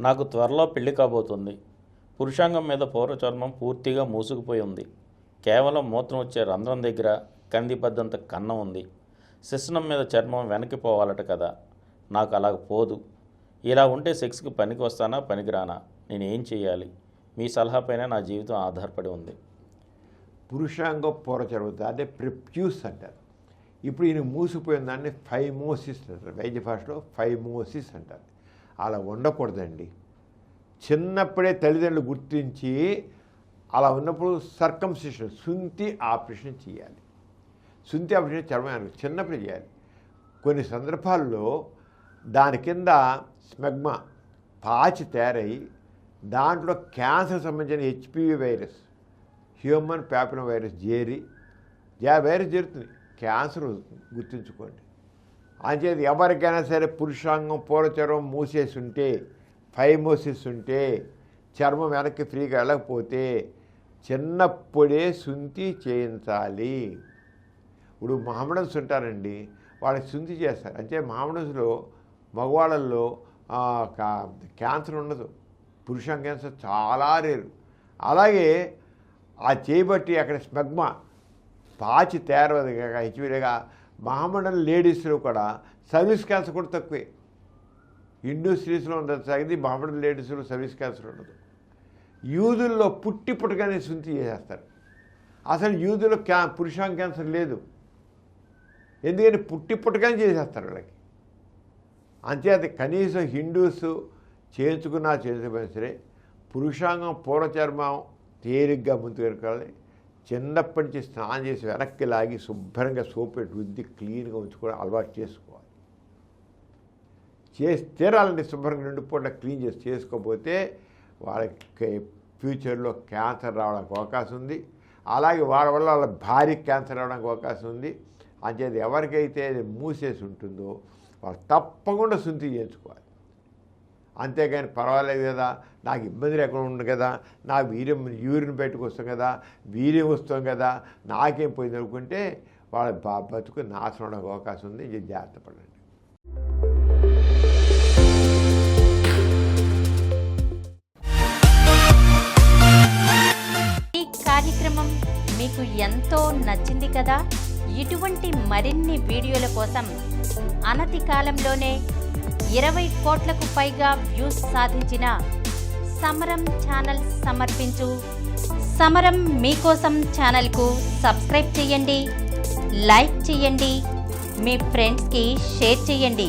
నాకు త్వరలో పెళ్లి కాబోతుంది. పురుషాంగం మీద పూర్వచర్మం పూర్తిగా మూసుకుపోయి ఉంది. కేవలం మూత్రం వచ్చే రంధ్రం దగ్గర కందిపద్దంత కన్నం ఉంది. శిశనం మీద చర్మం వెనక్కి పోవాలట కదా, నాకు అలాగ పోదు. ఇలా ఉంటే సెక్స్కి పనికి వస్తానా పనికిరానా? నేనేం చేయాలి? మీ సలహాపైన నా జీవితం ఆధారపడి ఉంది. పురుషాంగ పూర్వచర్మం అంటే ప్రిప్యూస్ అంటారు. ఇప్పుడు ఈయన మూసిపోయిన దాన్ని ఫైమోసిస్ అంటారు. వైద్య భాషలో ఫైమోసిస్ అంటారు. అలా ఉండకూడదండి. చిన్నప్పుడే తల్లిదండ్రులు గుర్తించి అలా ఉన్నప్పుడు సర్కంసిషన్ సుంతి ఆపరేషన్ చేయాలి. సుంతి ఆపరేషన్ చర్మానికి చిన్నప్పుడు చేయాలి. కొన్ని సందర్భాల్లో దాని కింద స్మెగ్మా పాచి తయారై దాంట్లో క్యాన్సర్ సంబంధించిన HPV virus, human ప్యాపిలో virus virus చేరుతుంది, క్యాన్సర్ గుర్తుంచుకోండి. అంచేది ఎవరికైనా సరే పురుషాంగం పూర్వచర్మం మూసేసి ఉంటే, ఫైమోసిస్ ఉంటే, చర్మం వెనక్కి ఫ్రీగా వెళ్ళకపోతే చిన్నప్పుడే శుంఠి చేయించాలి. ఇప్పుడు మహమ్మడన్స్ ఉంటారండి, వాళ్ళకి శుంఠి చేస్తారు. అంటే మహమ్మడన్స్లో మగవాళ్ళల్లో క్యాన్సర్ ఉండదు, పురుషాంగ క్యాన్సర్ చాలా రేరు. అలాగే ఆ చేయబట్టి అక్కడ స్మెగ్మా పాచి తయారవదు హెచ్విగా మహమ్మడన్ లేడీస్లో కూడా సర్వీస్ క్యాన్సర్ కూడా తక్కువే. హిందూ స్త్రీస్లో ఉండదు సాగింది, మహమ్మడన్ లేడీస్లో సర్వీస్ క్యాన్సర్ ఉండదు. యూదుల్లో పుట్టుకనే శుంఠి చేసేస్తారు. అసలు యూదులో పురుషాంగ క్యాన్సర్ లేదు, ఎందుకని పుట్టుకనే చేసేస్తారు వాళ్ళకి. అంచేత కనీసం హిందూస్ చేయించుకున్నా సరే పురుషాంగం పూర్వచర్మం తేలిగ్గా ముందుకు వెనకాలి. చిన్నప్పటి నుంచి స్నానం చేసి వెనక్కి లాగి శుభ్రంగా సోప్ పెట్టి రుద్ది క్లీన్గా ఉంచుకోవడం అలవాటు చేసుకోవాలి. తీరాలంటే శుభ్రంగా నిండిపోయిన క్లీన్ చేసుకోకపోతే వాళ్ళకి ఫ్యూచర్లో క్యాన్సర్ రావడానికి అవకాశం ఉంది. అలాగే వాళ్ళ వల్ల వాళ్ళ భార్యకి క్యాన్సర్ రావడానికి అవకాశం ఉంది. అంచేది ఎవరికైతే మూసేసి ఉంటుందో వాళ్ళు తప్పకుండా శుంఠి చేయించుకోవాలి. అంతేగాని పర్వాలేదు కదా, నాకు ఇబ్బంది లేకుండా ఉంది కదా, నా యూరిన్ బయటకు వస్తాం కదా, వీర్యం వస్తాం కదా, నాకేం పోయింది అనుకుంటే వాళ్ళ బతుకు నాశనం అవడానికి అవకాశం ఉంది. ఇది జాగ్రత్త పడండి. ఈ కార్యక్రమం మీకు ఎంతో నచ్చింది కదా. ఇటువంటి మరిన్ని వీడియోల కోసం అనతి కాలంలోనే 20 కోట్లకు పైగా వ్యూస్ సాధించిన సమరం ఛానల్ సమర్పించు సమరం మీకోసం ఛానల్కు సబ్స్క్రైబ్ చేయండి, లైక్ చేయండి, మీ ఫ్రెండ్స్కి షేర్ చేయండి.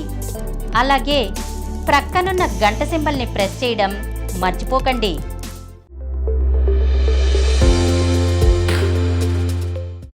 అలాగే ప్రక్కనున్న గంట సింబల్ని ప్రెస్ చేయడం మర్చిపోకండి.